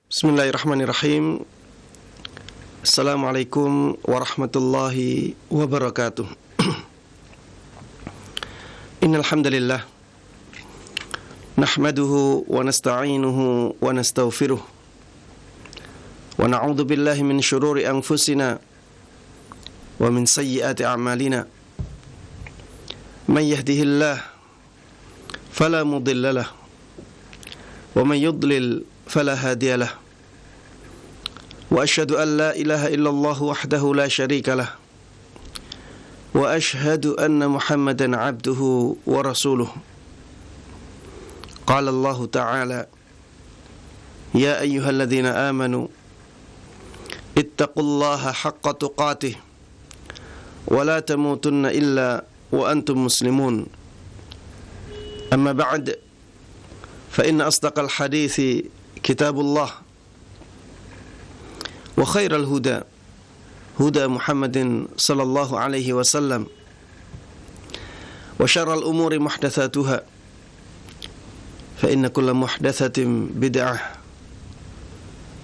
Bismillahirrahmanirrahim. Assalamualaikum warahmatullahi wabarakatuh. Innal hamdalillah nahmaduhu wa nasta'inuhu wa nastaghfiruh wa na'udzu billahi min shururi anfusina wa min sayyiati a'malina. May yahdihillahu fala mudilla lahu wa may yudlil فلا هادي له وأشهد أن لا إله إلا الله وحده لا شريك له وأشهد أن محمدا عبده ورسوله قال الله تعالى يا أيها الذين آمنوا اتقوا الله حق تقاته ولا تموتن إلا وأنتم مسلمون أما بعد فإن أصدق الحديث كتاب الله وخير الهدى هدى محمد صلى الله عليه وسلم وشر الأمور محدثاتها فإن كل محدثة بدعة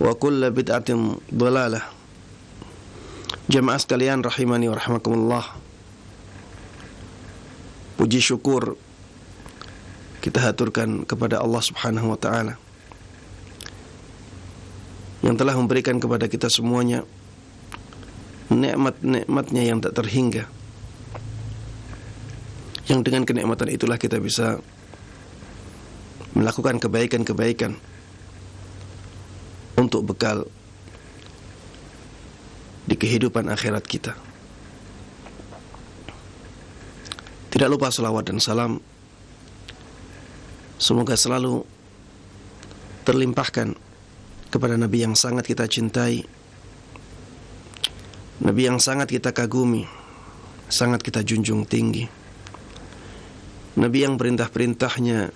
وكل بدعة ضلالة. Jemaah sekalian rahimani wa rahimakumullah, puji syukur kita haturkan kepada Allah Subhanahu wa taala yang telah memberikan kepada kita semuanya nikmat-nikmatnya yang tak terhingga, yang dengan kenikmatan itulah kita bisa melakukan kebaikan-kebaikan untuk bekal di kehidupan akhirat kita. Tidak lupa salawat dan salam semoga selalu terlimpahkan kepada Nabi yang sangat kita cintai, Nabi yang sangat kita kagumi, sangat kita junjung tinggi, Nabi yang perintah-perintahnya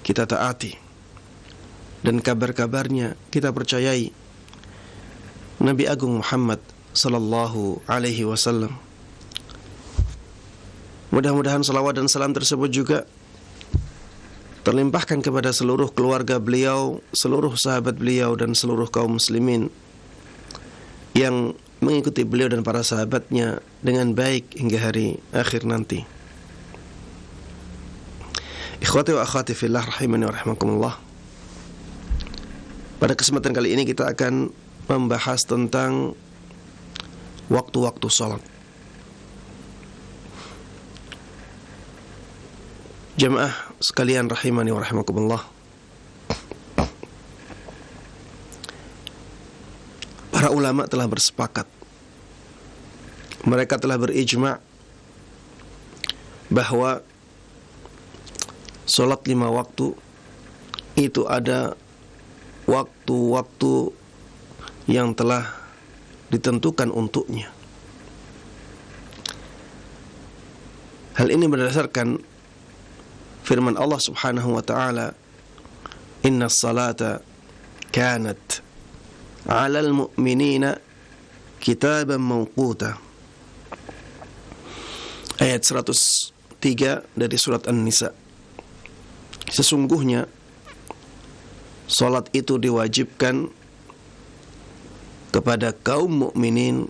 kita taati dan kabar-kabarnya kita percayai, Nabi Agung Muhammad sallallahu alaihi wasallam. Mudah-mudahan salawat dan salam tersebut juga terlimpahkan kepada seluruh keluarga beliau, seluruh sahabat beliau, dan seluruh kaum muslimin yang mengikuti beliau dan para sahabatnya dengan baik hingga hari akhir nanti. Ikhwati wa akhwati fillah rahimani wa rahimakumullah. Pada kesempatan kali ini kita akan membahas tentang waktu-waktu salat. Jemaah sekalian rahimani wa rahimakumullah, para ulama telah bersepakat, mereka telah berijma' bahwa salat 5 waktu itu ada waktu-waktu yang telah ditentukan untuknya. Hal ini berdasarkan firman Allah Subhanahu wa taala, "Innas salata kanat 'alal mu'minina kitaban mawquta." Ayat 103 dari surat An-Nisa. Sesungguhnya salat itu diwajibkan kepada kaum mukminin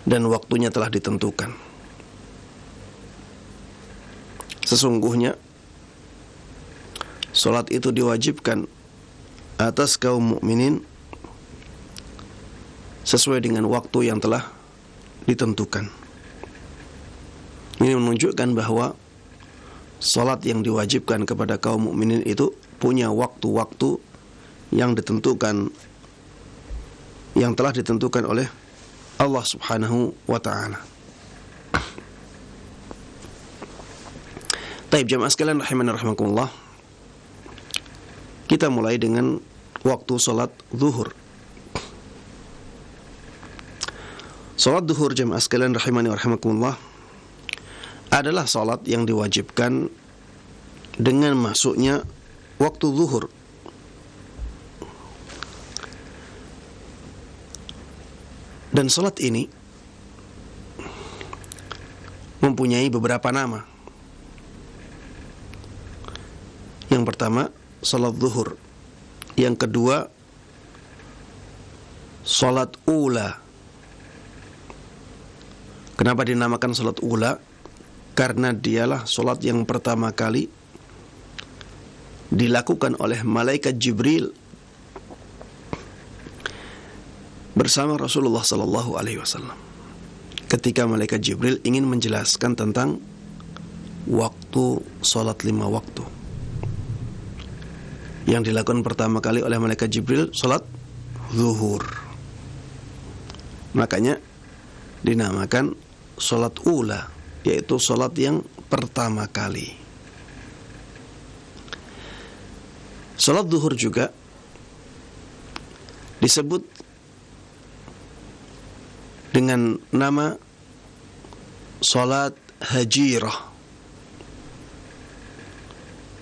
dan waktunya telah ditentukan. Sesungguhnya salat itu diwajibkan atas kaum mukminin sesuai dengan waktu yang telah ditentukan. Ini menunjukkan bahwa salat yang diwajibkan kepada kaum mukminin itu punya waktu-waktu yang ditentukan, yang telah ditentukan oleh Allah Subhanahu wa taala. Taib jamaah sekalian rahimani rahimakumullah, kita mulai dengan waktu salat zuhur. Salat zuhur jamaah sekalian rahimani rahimakumullah adalah salat yang diwajibkan dengan masuknya waktu zuhur. Dan salat ini mempunyai beberapa nama. Yang Yang pertama, salat zuhur. Yang kedua, salat ula. Kenapa dinamakan salat ula? Karena dialah salat yang pertama kali dilakukan oleh malaikat Jibril bersama Rasulullah sallallahu alaihi wasallam. Ketika malaikat Jibril ingin menjelaskan tentang waktu salat 5 waktu. Yang dilakukan pertama kali oleh malaikat Jibril salat zuhur. Makanya dinamakan salat ula, yaitu salat yang pertama kali. Salat zuhur juga disebut dengan nama salat hajirah.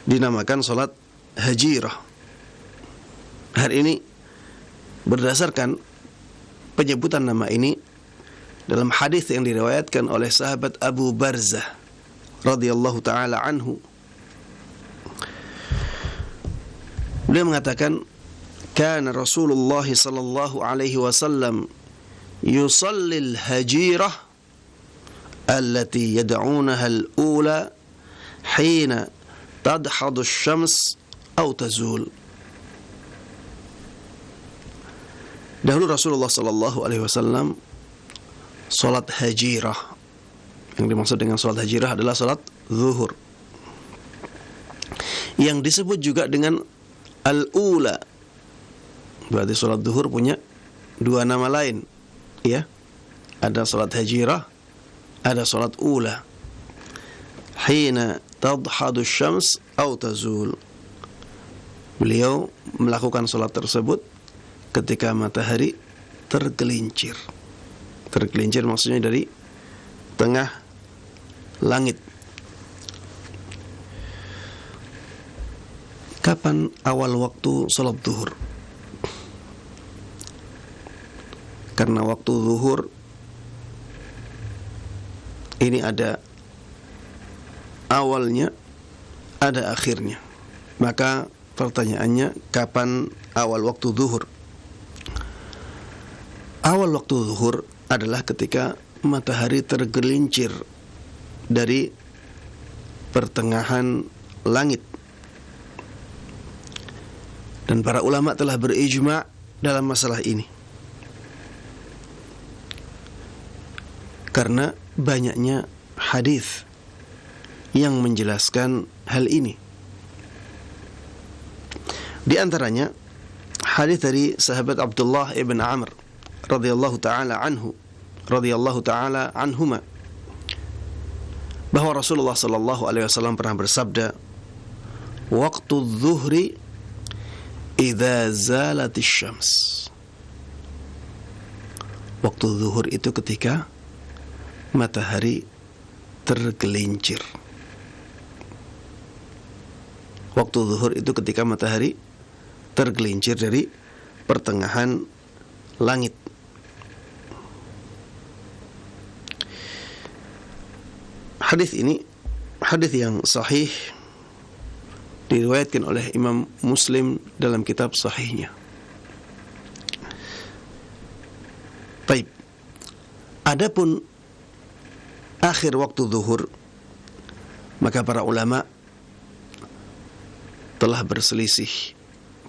Dinamakan salat hajirah. Hari ini berdasarkan penyebutan nama ini dalam hadis yang diriwayatkan oleh sahabat Abu Barzah radhiyallahu taala anhu. Beliau mengatakan, "Kana Rasulullah sallallahu alaihi wasallam yusalli al-hajirah allati yad'unaha al-ula hina tadhadu asy-syams aw tazul." Dahulu Rasulullah sallallahu alaihi wasallam salat hajirah. Yang dimaksud dengan salat hajirah adalah salat zuhur. Yang disebut juga dengan al-ula. Berarti salat zuhur punya 2 nama lain, ya. Ada salat hajirah, ada salat ula. Hina tadhadu asy-syams aw tazul. Beliau melakukan salat tersebut ketika matahari tergelincir. Tergelincir maksudnya dari tengah langit. Kapan awal waktu salat zuhur? Karena waktu zuhur ini ada awalnya, ada akhirnya. Maka pertanyaannya, kapan awal waktu zuhur? Awal waktu zuhur adalah ketika matahari tergelincir dari pertengahan langit. Dan para ulama telah berijma' dalam masalah ini. Karena banyaknya hadis yang menjelaskan hal ini. Di antaranya hadis dari sahabat Abdullah ibn Amr radhiyallahu taala anhuma, bahwa Rasulullah sallallahu alaihi wasallam pernah bersabda, "Waktu zuhri idza zalatis syams." Waktu zuhur itu ketika matahari tergelincir. Waktu zuhur itu ketika matahari tergelincir dari pertengahan langit. Hadis ini hadis yang sahih, diriwayatkan oleh Imam Muslim dalam kitab sahihnya. Baik. Adapun akhir waktu zuhur, maka para ulama telah berselisih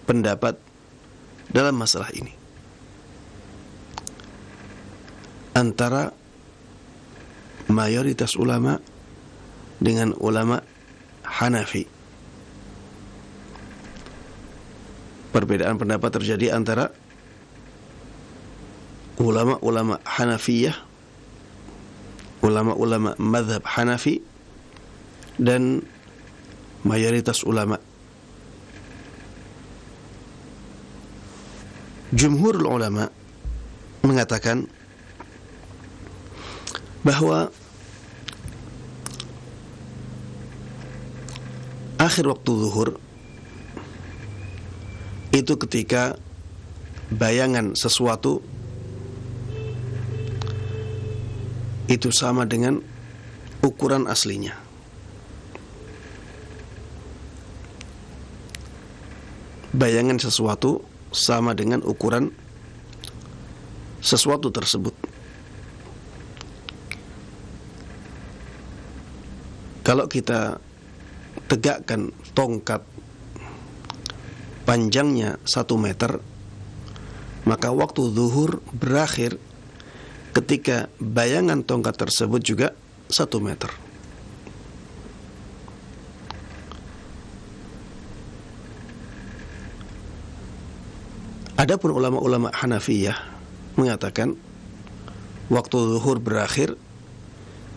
pendapat dalam masalah ini antara mayoritas ulama dengan ulama Hanafi. Perbedaan pendapat terjadi antara ulama-ulama Hanafiyah, ulama-ulama mazhab Hanafi, dan mayoritas ulama. Jumhurul ulama mengatakan bahwa akhir waktu zuhur itu ketika bayangan sesuatu itu sama dengan ukuran aslinya. bayangan sesuatu sama dengan ukuran sesuatu tersebut. Kalau kita tegakkan tongkat panjangnya 1 meter, maka waktu zuhur berakhir ketika bayangan tongkat tersebut juga 1 meter. Adapun ulama-ulama Hanafiyah mengatakan waktu zuhur berakhir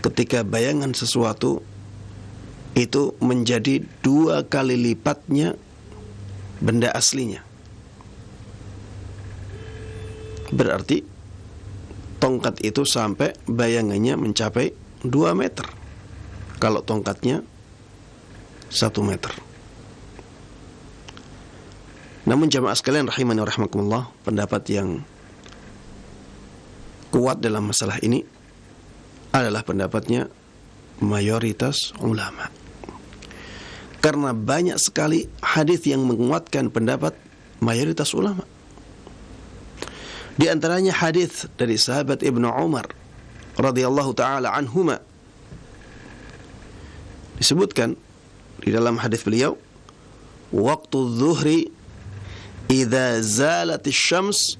ketika bayangan sesuatu itu menjadi 2 kali lipatnya benda aslinya. Berarti tongkat itu sampai bayangannya mencapai 2 meter. Kalau tongkatnya 1 meter. Namun jamaah sekalian rahimani wa rahimakumullah, pendapat yang kuat dalam masalah ini adalah pendapatnya mayoritas ulama. Karena banyak sekali hadis yang menguatkan pendapat mayoritas ulama. Di antaranya hadis dari sahabat Ibnu Umar radhiyallahu taala anhuma. Disebutkan di dalam hadis beliau, waktu zuhri idza zalat asy-syams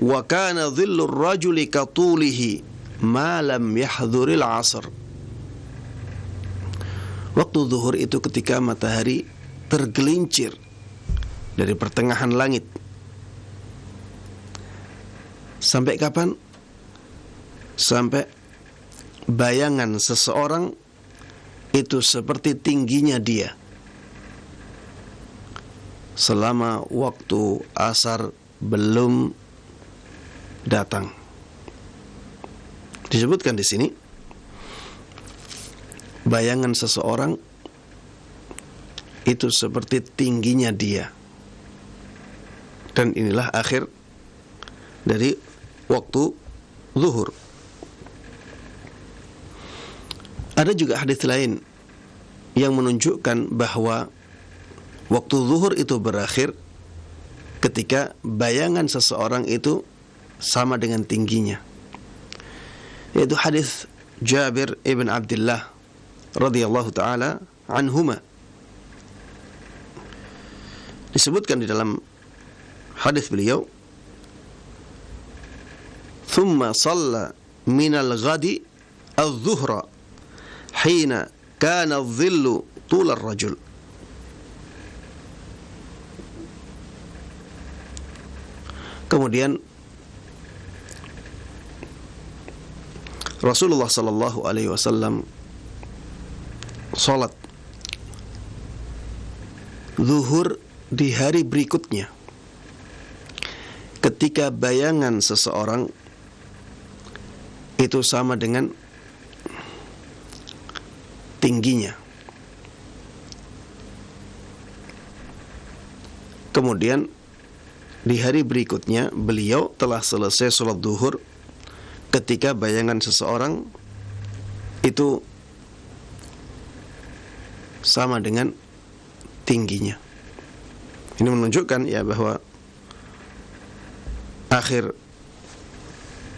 wa kana dhillu ar-rajuli ka tulihi ma lam yahdhuril 'asr. Waktu zuhur itu ketika matahari tergelincir dari pertengahan langit. Sampai kapan? Sampai bayangan seseorang itu seperti tingginya dia selama waktu asar belum datang. Disebutkan di sini bayangan seseorang itu seperti tingginya dia. Dan inilah akhir dari waktu zuhur. Ada juga hadis lain yang menunjukkan bahwa waktu zuhur itu berakhir ketika bayangan seseorang itu sama dengan tingginya. Yaitu hadis Jabir ibn Abdullah radhiyallahu taala anhuma. Disebutkan di dalam hadis beliau, "Thumma shalla min al-ghadi adh-dhuhra hina kana adh-dhillu tul ar-rajul." Kemudian Rasulullah sallallahu alaihi wasallam salat zuhur di hari berikutnya ketika bayangan seseorang itu sama dengan tingginya. Kemudian di hari berikutnya beliau telah selesai salat zuhur ketika bayangan seseorang itu sama dengan tingginya. Ini menunjukkan ya bahwa akhir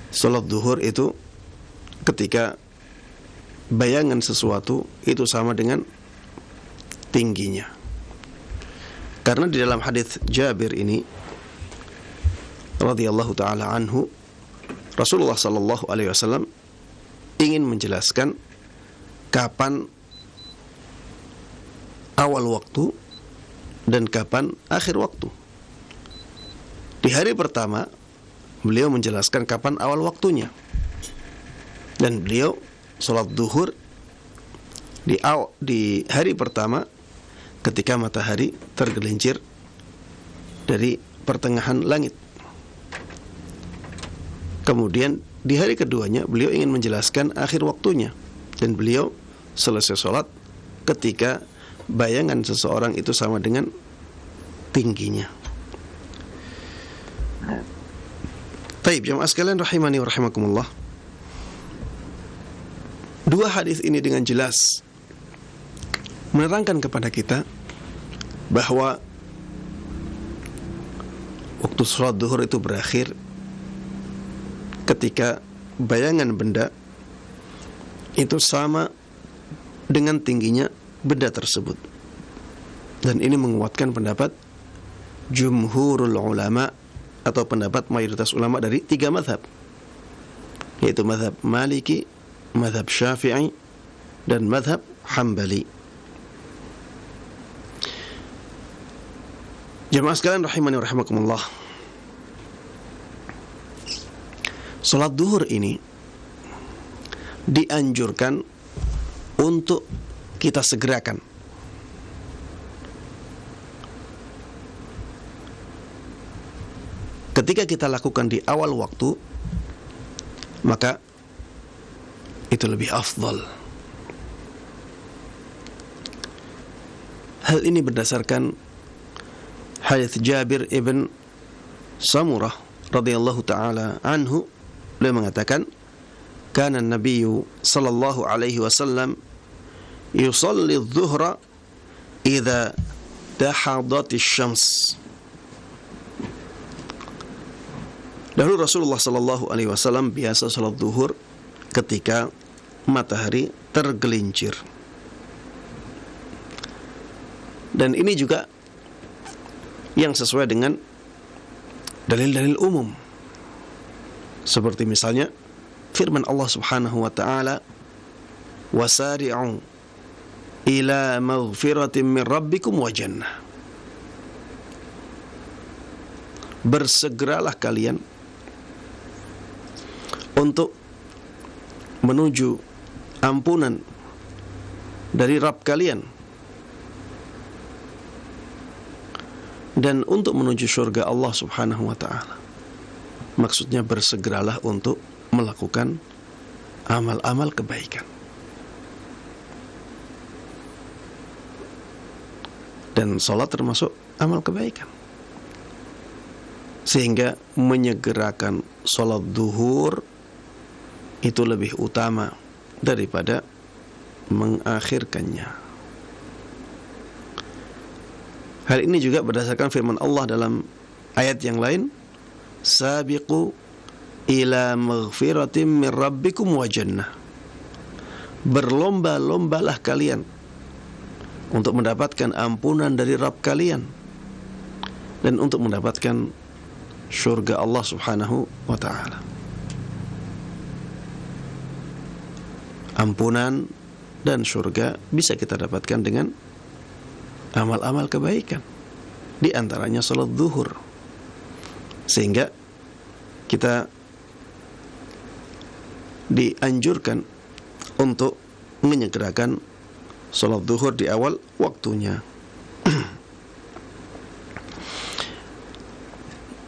salat zuhur itu ketika bayangan sesuatu itu sama dengan tingginya. Karena di dalam hadis Jabir ini radhiyallahu taala anhu, Rasulullah sallallahu alaihi wasallam ingin menjelaskan kapan awal waktu dan kapan akhir waktu. Di hari pertama beliau menjelaskan kapan awal waktunya, dan beliau salat zuhur di hari pertama ketika matahari tergelincir dari pertengahan langit. Kemudian di hari keduanya beliau ingin menjelaskan akhir waktunya, dan beliau selesai salat ketika bayangan seseorang itu sama dengan tingginya. Taib, jamaah sekalian rahimani wa rahimakumullah. Dua hadis ini dengan jelas menerangkan kepada kita bahwa waktu sholat duhur itu berakhir ketika bayangan benda itu sama dengan tingginya benda tersebut. Dan ini menguatkan pendapat jumhurul ulama atau pendapat mayoritas ulama dari 3 mazhab, yaitu mazhab Maliki, mazhab Syafi'i, dan mazhab Hambali. Jemaah sekalian rahimani wa rahimakumullah, salat duhur ini dianjurkan untuk kita segerakan. Ketika kita lakukan di awal waktu, maka itu lebih afdal. Hal ini berdasarkan hadits Jabir ibn Samurah radhiyallahu taala anhu. Beliau mengatakan, kana an-nabiyyu sallallahu alaihi wasallam yusalli adh-dhuhra idza dahadatis syams. Dahulu Rasulullah sallallahu alaihi wasallam biasa salat zuhur ketika matahari tergelincir. Dan ini juga yang sesuai dengan dalil-dalil umum. Seperti misalnya firman Allah Subhanahu wa taala, "Wasari'u ila maghfiratin min rabbikum wa jannah." Bersegeralah kalian untuk menuju ampunan dari Rabb kalian dan untuk menuju surga Allah Subhanahu wa taala. Maksudnya bersegeralah untuk melakukan amal-amal kebaikan. Dan salat termasuk amal kebaikan. Sehingga menyegerakan salat duhur itu lebih utama daripada mengakhirkannya. Hal ini juga berdasarkan firman Allah dalam ayat yang lain, sabiqu ila maghfiratin min rabbikum wa jannah. Berlomba-lombalah kalian untuk mendapatkan ampunan dari Rabb kalian dan untuk mendapatkan surga Allah Subhanahu wa taala. Ampunan dan surga bisa kita dapatkan dengan amal-amal kebaikan, di antaranya salat zuhur. Sehingga kita dianjurkan untuk menyegerakan salat zuhur di awal waktunya.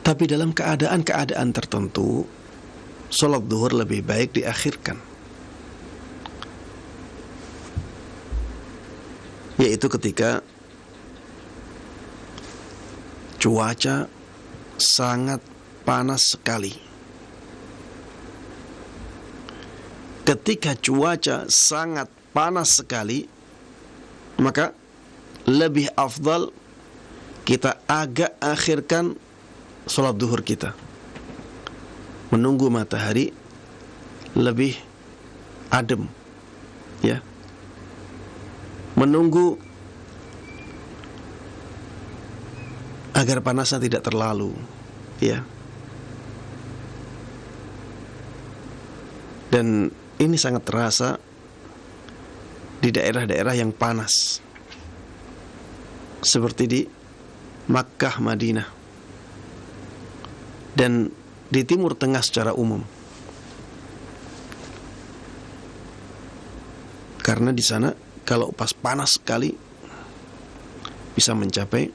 Tapi dalam keadaan-keadaan tertentu, salat zuhur lebih baik diakhirkan. Yaitu ketika cuaca sangat panas sekali. Ketika cuaca sangat panas sekali, maka lebih afdal kita agak akhirkan salat zuhur kita, menunggu matahari lebih adem, ya, menunggu agar panasnya tidak terlalu, ya. Dan ini sangat terasa di daerah-daerah yang panas, seperti di Makkah, Madinah, dan di Timur Tengah secara umum. Karena di sana kalau pas panas sekali bisa mencapai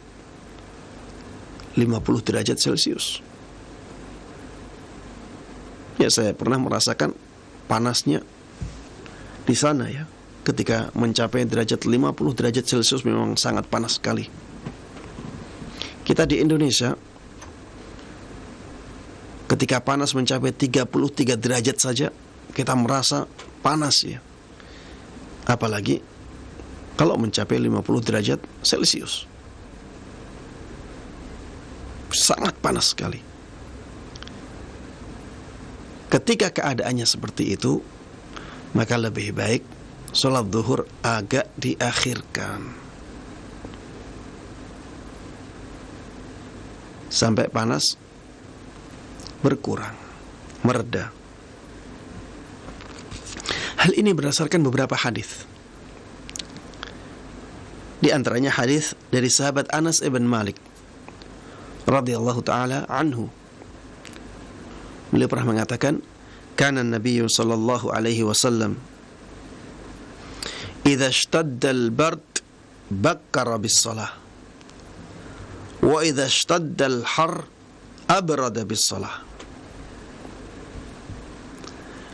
50 derajat Celcius. Ya, saya pernah merasakan panasnya di sana, ya. Ketika mencapai derajat 50 derajat Celcius memang sangat panas sekali. Kita di Indonesia ketika panas mencapai 33 derajat saja kita merasa panas, ya. Apalagi kalau mencapai 50 derajat Celcius. sangat panas sekali. Ketika keadaannya seperti itu, maka lebih baik sholat zuhur agak diakhirkan sampai panas berkurang, mereda. Hal ini berdasarkan beberapa hadis. Di antaranya hadis dari sahabat Anas ibn Malik radhiyallahu taala anhu. Beliau pernah mengatakan, "Kana an-nabiy sallallahu alaihi wasallam idza ishtadda al-bard bakkara bis-shalah wa idza ishtadda al-har abrada bis-shalah."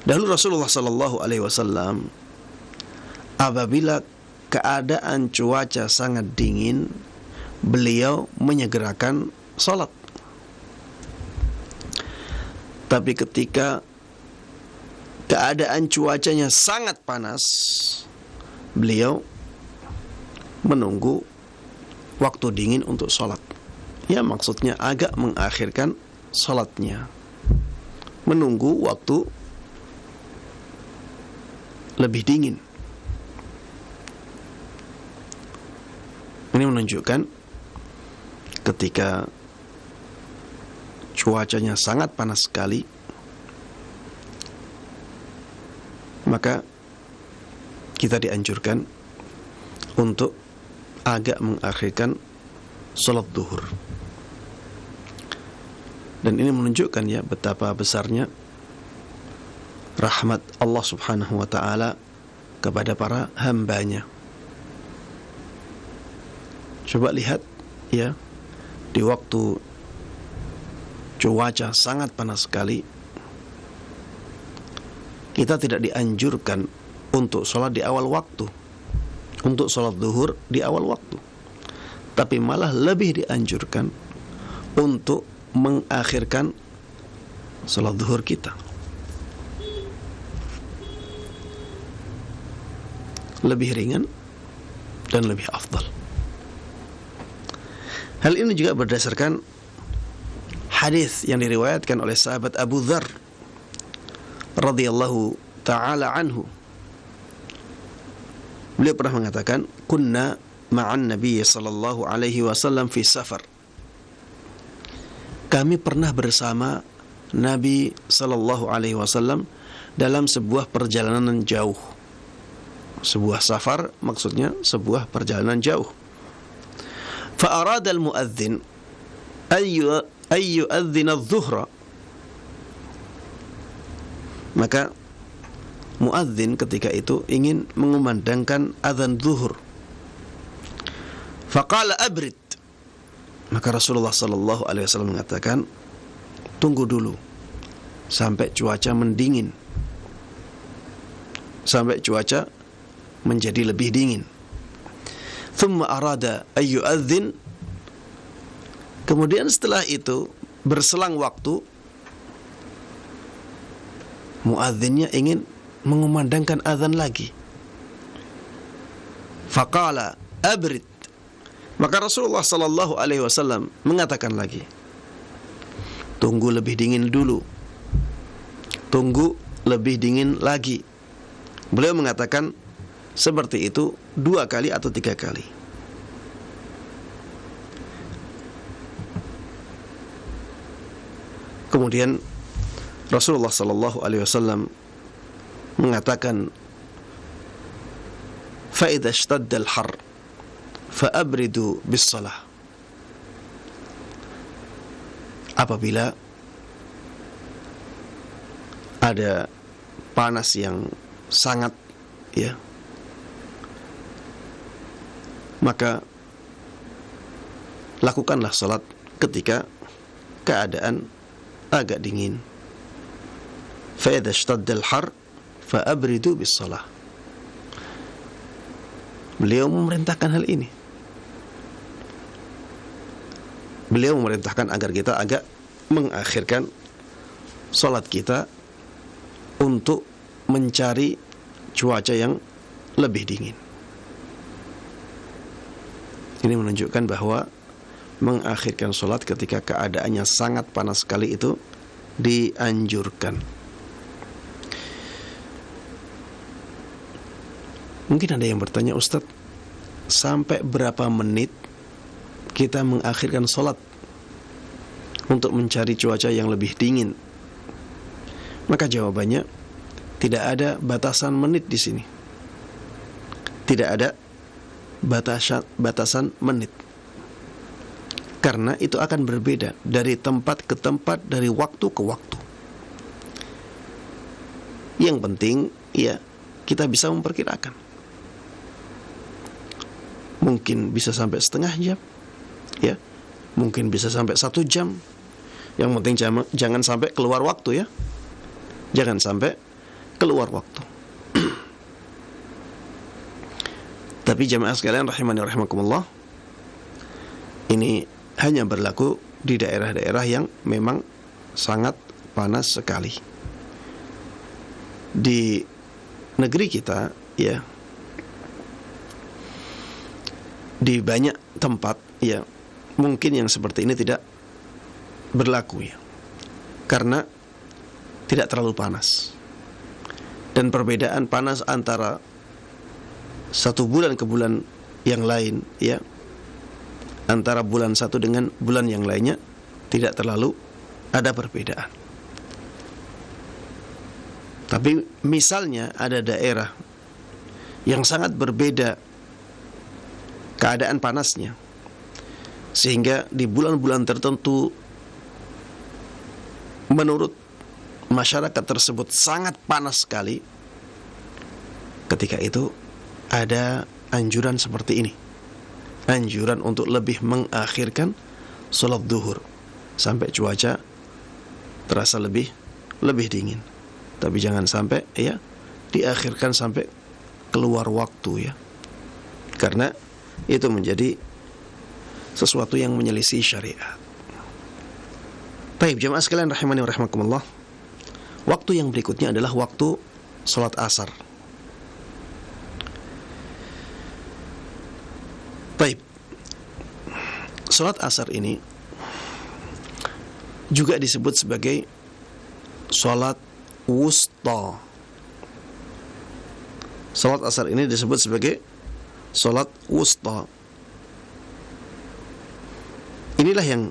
Dahulu Rasulullah sallallahu alaihi wasallam apabila keadaan cuaca sangat dingin, beliau menyegerakan salat. Tapi ketika keadaan cuacanya sangat panas, beliau menunggu waktu dingin untuk salat. Ya, maksudnya agak mengakhirkan salatnya, menunggu waktu lebih dingin. Ini menunjukkan ketika cuacanya sangat panas sekali, maka kita dianjurkan untuk agak mengakhirkan salat zuhur. Dan ini menunjukkan ya betapa besarnya rahmat Allah subhanahu wa ta'ala kepada para hambanya. Coba lihat ya, di waktu cuaca sangat panas sekali, kita tidak dianjurkan untuk sholat di awal waktu, untuk sholat zuhur di awal waktu, tapi malah lebih dianjurkan untuk mengakhirkan sholat zuhur kita. Lebih ringan dan lebih afdal. Hal ini juga berdasarkan hadis yang diriwayatkan oleh sahabat Abu Dzar radhiyallahu taala anhu. Beliau pernah mengatakan, "Kunna ma'an Nabi sallallahu alaihi wasallam fi safar." Kami pernah bersama Nabi sallallahu alaihi wasallam dalam sebuah perjalanan jauh. Sebuah safar maksudnya sebuah perjalanan jauh. Fa arada al-muadzin ay yu'adzina adh-dhuhra. Maka muadzin ketika itu ingin mengumandangkan azan zuhur. Faqala abrid. Maka Rasulullah sallallahu alaihi wasallam mengatakan, tunggu dulu sampai cuaca mendingin, sampai cuaca menjadi lebih dingin. Thumma arada ay yu'adzin. Kemudian setelah itu berselang waktu, muadzinnya ingin mengumandangkan azan lagi. Faqala abrid. Maka Rasulullah sallallahu alaihi wasallam mengatakan lagi, tunggu lebih dingin dulu. Tunggu lebih dingin lagi. Beliau mengatakan seperti itu 2 kali atau 3 kali. Kemudian Rasulullah sallallahu alaihi wasallam mengatakan, fa idza ishtadda al-har fa abridu bis-shalah. Apabila ada panas yang sangat ya, maka lakukanlah salat ketika keadaan agak dingin. Fa idza ishtadda al-har fa abridu bis-shalah. Beliau memerintahkan hal ini. Beliau memerintahkan agar kita agak mengakhirkan salat kita untuk mencari cuaca yang lebih dingin. Ini menunjukkan bahwa mengakhirkan sholat ketika keadaannya sangat panas sekali itu dianjurkan. Mungkin ada yang bertanya, Ustadz, sampai berapa menit kita mengakhirkan sholat untuk mencari cuaca yang lebih dingin? Maka jawabannya, tidak ada batasan menit di sini. Tidak ada batasan menit. Karena itu akan berbeda dari tempat ke tempat, dari waktu ke waktu. Yang penting, ya, kita bisa memperkirakan. Mungkin bisa sampai setengah jam, ya, mungkin bisa sampai 1 jam. Yang penting jangan sampai keluar waktu, ya, jangan sampai keluar waktu. Tapi jamaah sekalian rahimani rahimakumullah, ini hanya berlaku di daerah-daerah yang memang sangat panas sekali. Di negeri kita, ya, di banyak tempat, ya, mungkin yang seperti ini tidak berlaku, ya, karena tidak terlalu panas. Dan perbedaan panas antara satu bulan ke bulan yang lain, ya, antara bulan satu dengan bulan yang lainnya tidak terlalu ada perbedaan. Tapi misalnya ada daerah yang sangat berbeda keadaan panasnya, sehingga di bulan-bulan tertentu menurut masyarakat tersebut sangat panas sekali, ketika itu ada anjuran seperti ini, anjuran untuk lebih mengakhirkan sholat duhur sampai cuaca terasa lebih dingin. Tapi jangan sampai, ya, diakhirkan sampai keluar waktu, ya, karena itu menjadi sesuatu yang menyelisih syariat. Baik, jemaah sekalian rahimani wa rahimakumullah, waktu yang berikutnya adalah waktu sholat asar. Baik, sholat asar ini juga disebut sebagai sholat wusta. Sholat asar ini disebut sebagai sholat wusta. Inilah yang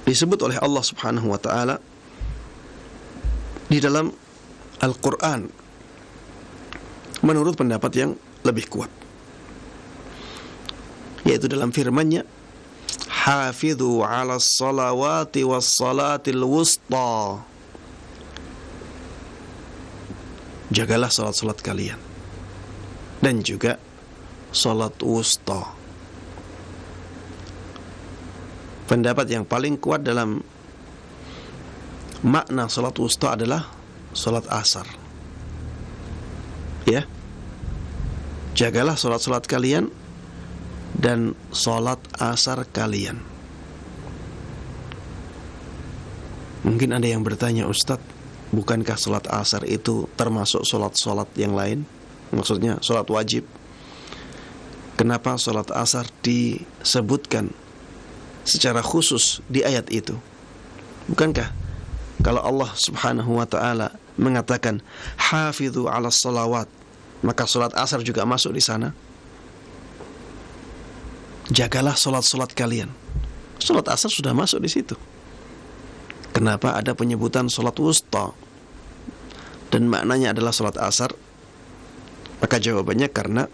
disebut oleh Allah Subhanahu wa ta'ala di dalam Al-Quran menurut pendapat yang lebih kuat, yaitu dalam firman-Nya, hafidhu 'alas salawati was salatil wusta. Jagalah salat-salat kalian dan juga salat wusta. Pendapat yang paling kuat dalam makna salat wusta adalah salat asar. Ya, jagalah salat-salat kalian dan salat asar kalian. Mungkin ada yang bertanya, Ustadz, bukankah salat asar itu termasuk salat-salat yang lain? Maksudnya salat wajib. Kenapa salat asar disebutkan secara khusus di ayat itu? Bukankah kalau Allah Subhanahu wa ta'ala mengatakan hafidhu 'alas salawat, maka salat asar juga masuk di sana? Jagalah salat-salat kalian. Salat asar sudah masuk di situ. Kenapa ada penyebutan salat wusta dan maknanya adalah salat asar? Maka jawabannya karena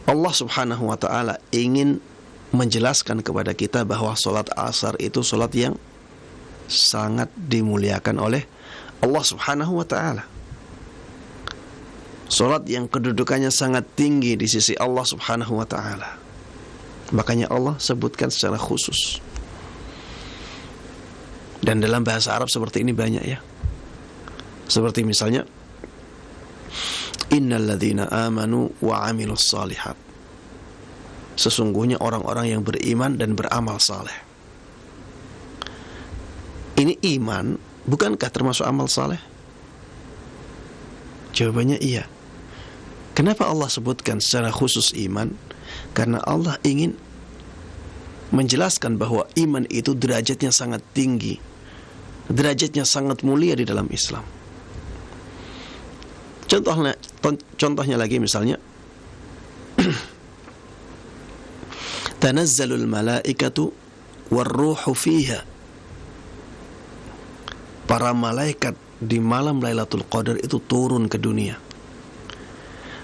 Allah Subhanahu wa ta'ala ingin menjelaskan kepada kita bahwa salat asar itu salat yang sangat dimuliakan oleh Allah Subhanahu wa ta'ala. Salat yang kedudukannya sangat tinggi di sisi Allah Subhanahu wa ta'ala. Makanya Allah sebutkan secara khusus. Dan dalam bahasa Arab seperti ini banyak, ya. Seperti misalnya, innal ladzina amanu wa 'amilus shalihat. Sesungguhnya orang-orang yang beriman dan beramal saleh. Ini iman, bukankah termasuk amal saleh? Jawabannya iya. Kenapa Allah sebutkan secara khusus iman? Karena Allah ingin menjelaskan bahwa iman itu derajatnya sangat tinggi, derajatnya sangat mulia di dalam Islam. Contohnya lagi misalnya tanazzalul malaikatu warruhu fiha. Para malaikat di malam Lailatul Qadar itu turun ke dunia.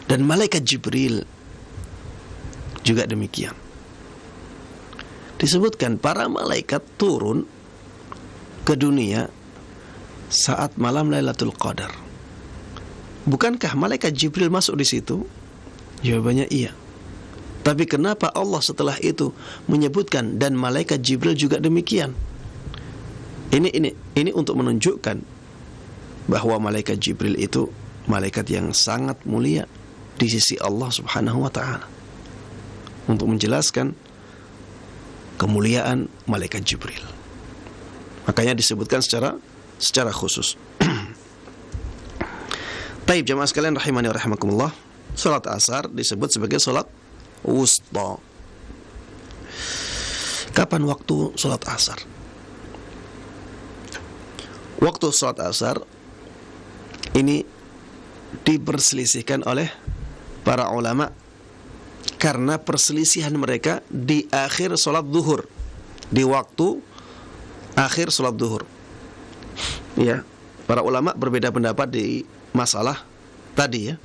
Dan malaikat Jibril juga demikian. Disebutkan para malaikat turun ke dunia saat malam Lailatul Qadar. Bukankah malaikat Jibril masuk di situ? Jawabannya iya. Tapi kenapa Allah setelah itu menyebutkan dan malaikat Jibril juga demikian? Ini untuk menunjukkan bahwa malaikat Jibril itu malaikat yang sangat mulia di sisi Allah Subhanahu wa taala. Untuk menjelaskan kemuliaan malaikat Jibril. Makanya disebutkan secara khusus. Taib jamaah sekalian rahimani wa rahimakumullah, salat asar disebut sebagai salat wusta. Kapan waktu salat asar? Waktu salat asar ini diperselisihkan oleh para ulama karena perselisihan mereka di akhir salat zuhur, di waktu akhir salat zuhur. Ya, para ulama berbeda pendapat di masalah tadi ya.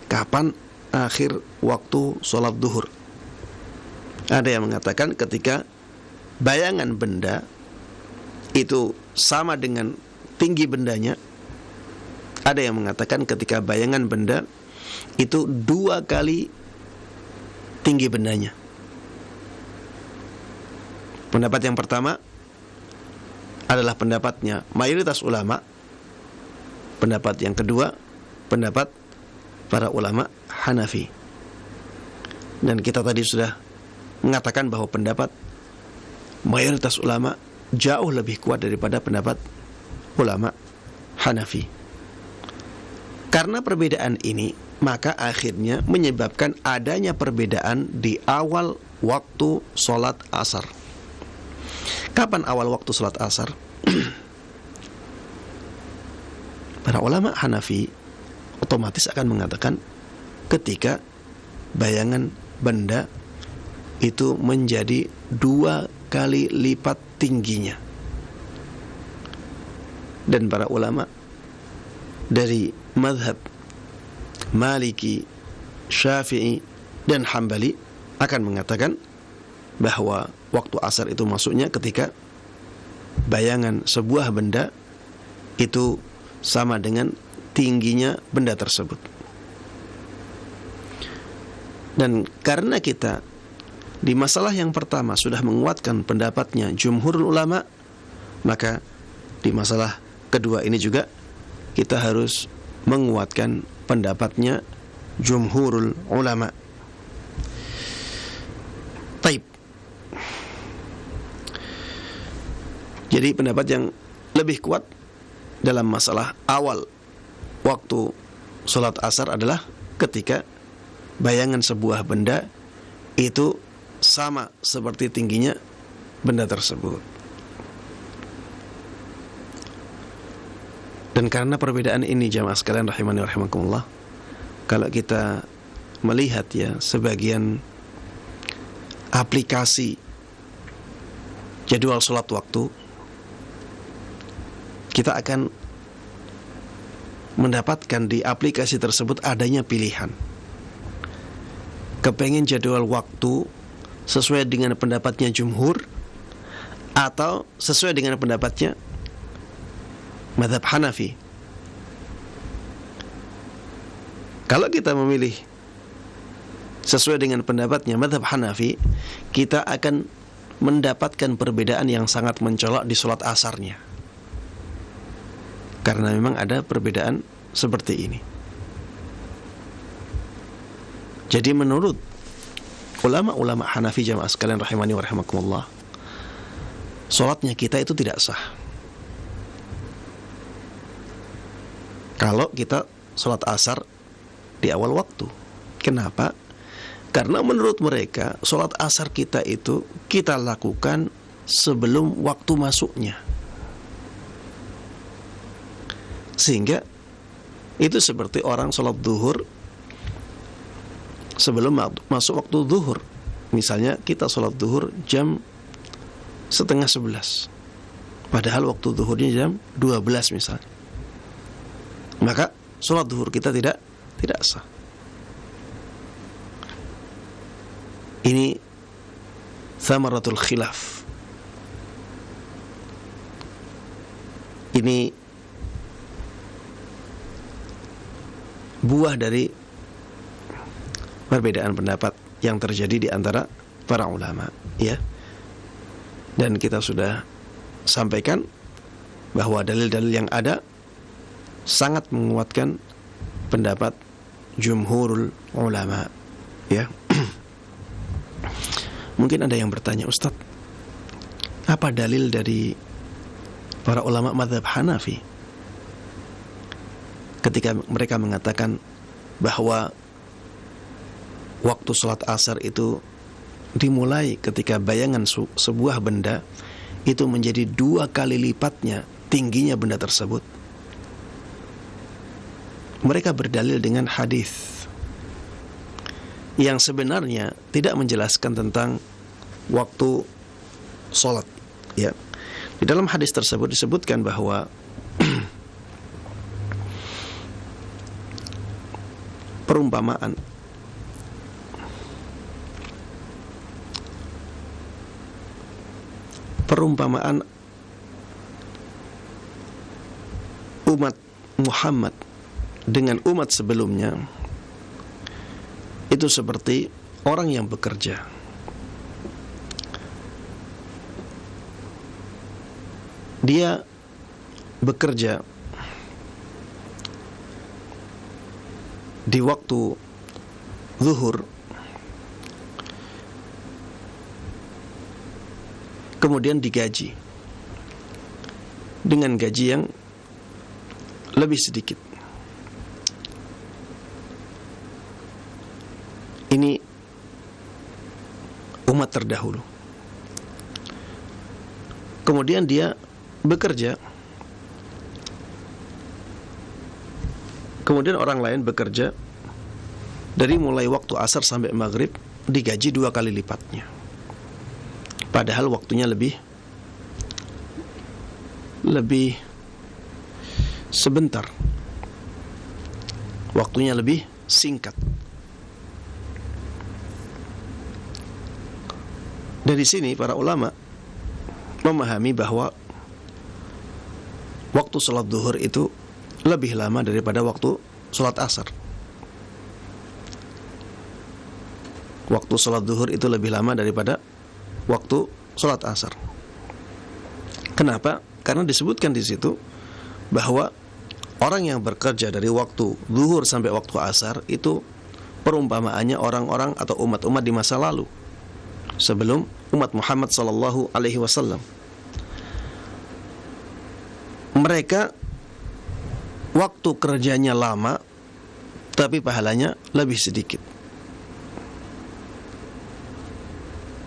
Kapan akhir waktu salat zuhur? Ada yang mengatakan ketika bayangan benda itu sama dengan tinggi bendanya. Ada yang mengatakan ketika bayangan benda itu 2 kali tinggi bendanya. Pendapat yang pertama adalah pendapatnya mayoritas ulama. Pendapat yang kedua, pendapat para ulama Hanafi. Dan kita tadi sudah mengatakan bahwa pendapat mayoritas ulama jauh lebih kuat daripada pendapat ulama Hanafi. Karena perbedaan ini, maka akhirnya menyebabkan adanya perbedaan di awal waktu sholat asar. Kapan awal waktu sholat asar? Para ulama Hanafi otomatis akan mengatakan ketika bayangan benda itu menjadi 2 kali lipat tingginya. Dan para ulama dari mazhab Maliki, Syafi'i, dan Hambali akan mengatakan bahwa waktu asar itu masuknya ketika bayangan sebuah benda itu sama dengan tingginya benda tersebut. Dan karena kita di masalah yang pertama sudah menguatkan pendapatnya jumhurul ulama, maka di masalah kedua ini juga kita harus menguatkan pendapatnya jumhurul ulama. Taib. Jadi pendapat yang lebih kuat dalam masalah awal waktu sholat asar adalah ketika bayangan sebuah benda itu sama seperti tingginya benda tersebut. Dan karena perbedaan ini jamaah sekalian rahimani wa rahimakumullah, kalau kita melihat ya sebagian aplikasi jadwal sholat waktu, kita akan mendapatkan di aplikasi tersebut adanya pilihan. Kepengen jadwal waktu sesuai dengan pendapatnya jumhur atau sesuai dengan pendapatnya mazhab Hanafi. Kalau kita memilih sesuai dengan pendapatnya mazhab Hanafi, kita akan mendapatkan perbedaan yang sangat mencolok di sholat asarnya. Karena memang ada perbedaan seperti ini. Jadi menurut ulama-ulama Hanafi jamaah sekalian rahimani wa rahimakumullah, sholatnya kita itu tidak sah kalau kita sholat asar di awal waktu. Kenapa? Karena menurut mereka sholat asar kita itu kita lakukan sebelum waktu masuknya, sehingga itu seperti orang sholat duhur sebelum masuk waktu duhur. Misalnya kita sholat duhur jam 10:30, padahal waktu duhurnya jam 12 misalnya, maka sholat duhur kita tidak sah. Ini thamaratul khilaf. Ini buah dari perbedaan pendapat yang terjadi di antara para ulama, ya. Dan kita sudah sampaikan bahwa dalil-dalil yang ada sangat menguatkan pendapat jumhurul ulama, ya. Mungkin ada yang bertanya, Ustaz, apa dalil dari para ulama mazhab Hanafi ketika mereka mengatakan bahwa waktu sholat asar itu dimulai ketika bayangan sebuah benda itu menjadi 2 kali lipatnya tingginya benda tersebut? Mereka berdalil dengan hadis yang sebenarnya tidak menjelaskan tentang waktu sholat, ya. Di dalam hadis tersebut disebutkan bahwa perumpamaan umat Muhammad dengan umat sebelumnya itu seperti orang yang bekerja. Dia bekerja di waktu zuhur, kemudian digaji dengan gaji yang lebih sedikit. Ini umat terdahulu. Kemudian dia bekerja, kemudian orang lain bekerja dari mulai waktu asar sampai maghrib, digaji 2 kali lipatnya, padahal waktunya lebih sebentar, waktunya lebih singkat. Dari sini para ulama memahami bahwa waktu sholat duhur itu lebih lama daripada waktu sholat asar. Waktu sholat duhur itu lebih lama daripada waktu sholat asar. Kenapa? Karena disebutkan di situ bahwa orang yang bekerja dari waktu duhur sampai waktu asar itu perumpamaannya orang-orang atau umat-umat di masa lalu sebelum umat Muhammad sallallahu alaihi wasallam. Mereka waktu kerjanya lama tapi pahalanya lebih sedikit.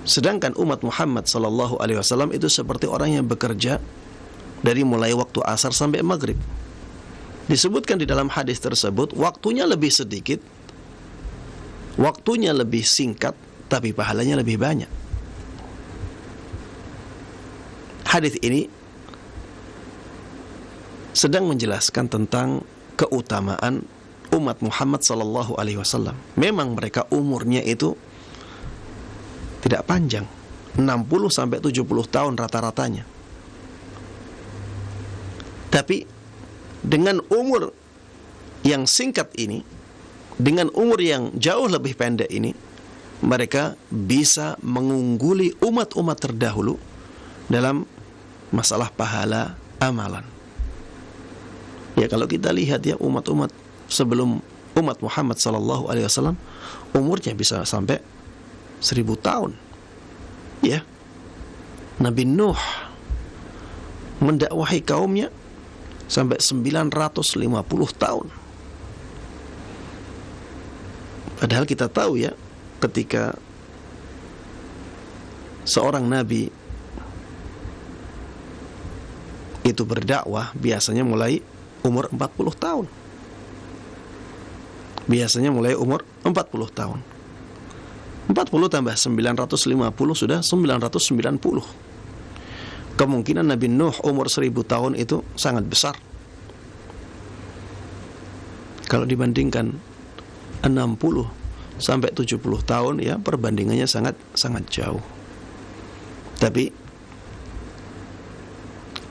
Sedangkan umat Muhammad sallallahu alaihi wasallam itu seperti orang yang bekerja dari mulai waktu asar sampai maghrib. Disebutkan di dalam hadis tersebut waktunya lebih sedikit, waktunya lebih singkat, tapi pahalanya lebih banyak. Hadis ini sedang menjelaskan tentang keutamaan umat Muhammad sallallahu alaihi wasallam. Memang mereka umurnya itu tidak panjang, 60 sampai 70 tahun rata-ratanya. Tapi dengan umur yang singkat ini, dengan umur yang jauh lebih pendek ini, mereka bisa mengungguli umat-umat terdahulu dalam masalah pahala amalan. Ya, kalau kita lihat ya, umat-umat sebelum umat Muhammad sallallahu alaihi wasallam umurnya bisa sampai 1000 tahun. Ya. Nabi Nuh mendakwahi kaumnya sampai 950 tahun. Padahal kita tahu ya, ketika seorang nabi itu berdakwah biasanya mulai umur 40 tahun. Biasanya mulai umur 40 tahun. 40 tambah 950 sudah 990. Kemungkinan Nabi Nuh umur 1000 tahun itu sangat besar. Kalau dibandingkan 60 sampai 70 tahun, ya perbandingannya sangat jauh. Tapi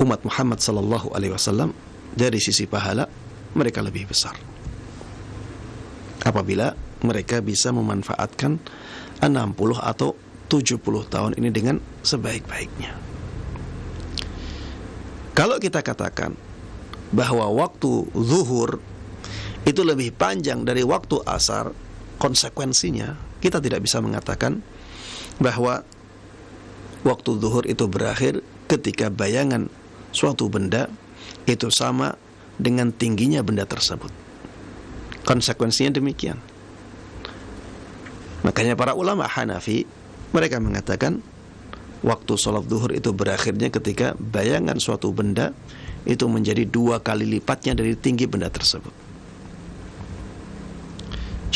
umat Muhammad sallallahu alaihi wasallam dari sisi pahala mereka lebih besar apabila mereka bisa memanfaatkan 60 atau 70 tahun ini dengan sebaik-baiknya. Kalau kita katakan bahwa waktu zuhur itu lebih panjang dari waktu asar, konsekuensinya kita tidak bisa mengatakan bahwa waktu zuhur itu berakhir ketika bayangan suatu benda itu sama dengan tingginya benda tersebut. Konsekuensinya demikian. Makanya para ulama Hanafi mereka mengatakan waktu sholat zuhur itu berakhirnya ketika bayangan suatu benda itu menjadi 2 kali lipatnya dari tinggi benda tersebut.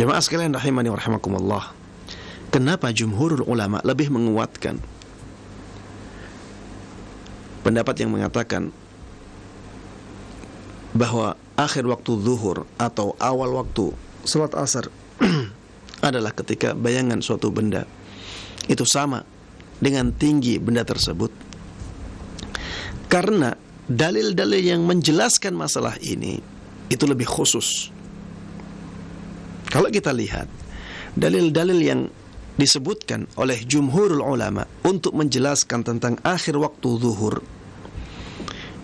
Jemaah sekalian rahimani wa rahimakumullah, kenapa jumhurul ulama lebih menguatkan pendapat yang mengatakan bahwa akhir waktu zuhur atau awal waktu salat asar adalah ketika bayangan suatu benda itu sama dengan tinggi benda tersebut? Karena dalil-dalil yang menjelaskan masalah ini itu lebih khusus. Kalau kita lihat dalil-dalil yang disebutkan oleh jumhurul ulama untuk menjelaskan tentang akhir waktu zuhur,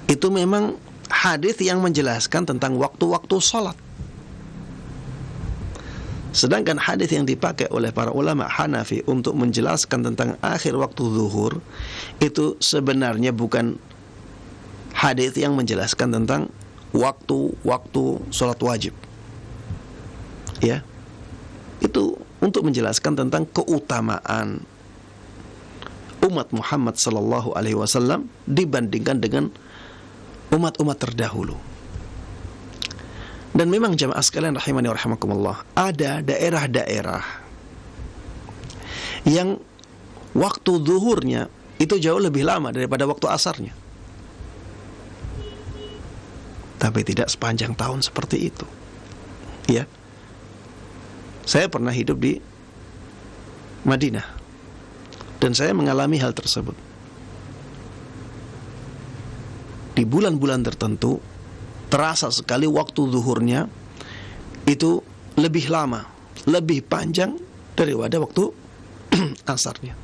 itu memang hadis yang menjelaskan tentang waktu-waktu salat. Sedangkan hadis yang dipakai oleh para ulama Hanafi untuk menjelaskan tentang akhir waktu zuhur itu sebenarnya bukan hadis yang menjelaskan tentang waktu-waktu salat wajib. Ya. Itu untuk menjelaskan tentang keutamaan umat Muhammad sallallahu alaihi wasallam dibandingkan dengan umat-umat terdahulu. Dan memang jamaah sekalian rahimani wa rahimakumullah, ada daerah-daerah yang waktu zuhurnya itu jauh lebih lama daripada waktu asarnya. Tapi tidak sepanjang tahun seperti itu. Ya. Saya pernah hidup di Madinah dan saya mengalami hal tersebut. Di bulan-bulan tertentu terasa sekali waktu zuhurnya itu lebih lama, lebih panjang daripada waktu asarnya.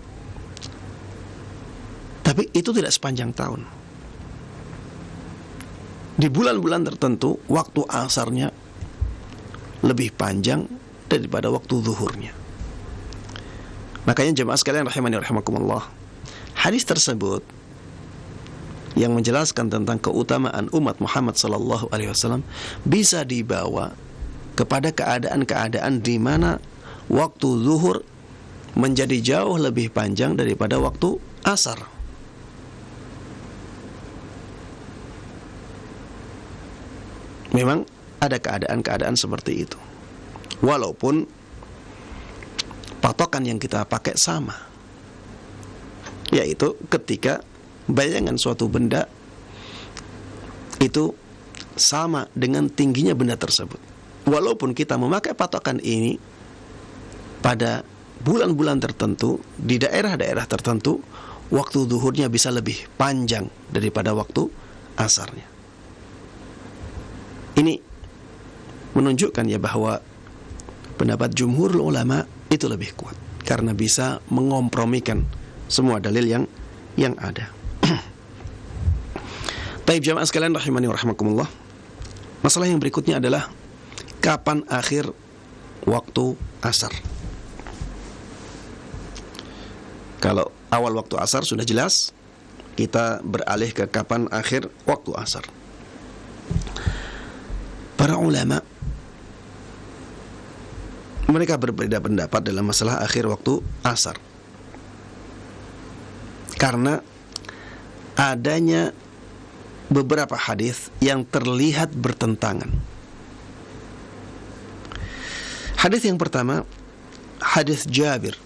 Tapi itu tidak sepanjang tahun. Di bulan-bulan tertentu waktu asarnya lebih panjang daripada waktu zuhurnya. Makanya jemaah sekalian rahimani wa rahimakumullah, hadis tersebut yang menjelaskan tentang keutamaan umat Muhammad sallallahu alaihi wasallam bisa dibawa kepada keadaan-keadaan di mana waktu zuhur menjadi jauh lebih panjang daripada waktu asar. Memang ada keadaan-keadaan seperti itu. Walaupun patokan yang kita pakai sama, yaitu ketika bayangan suatu benda itu sama dengan tingginya benda tersebut. Walaupun kita memakai patokan ini pada bulan-bulan tertentu, di daerah-daerah tertentu, waktu zuhurnya bisa lebih panjang daripada waktu asarnya. Ini menunjukkan ya bahwa pendapat jumhur ulama itu lebih kuat karena bisa mengompromikan semua dalil yang ada. Baik jamaah sekalian rahimani wa rahimakumullah. Masalah yang berikutnya adalah kapan akhir waktu asar. Kalau awal waktu asar sudah jelas, kita beralih ke kapan akhir waktu asar. Para ulama mereka berbeda pendapat dalam masalah akhir waktu asar, karena adanya beberapa hadis yang terlihat bertentangan. Hadis yang pertama, hadis Jabir.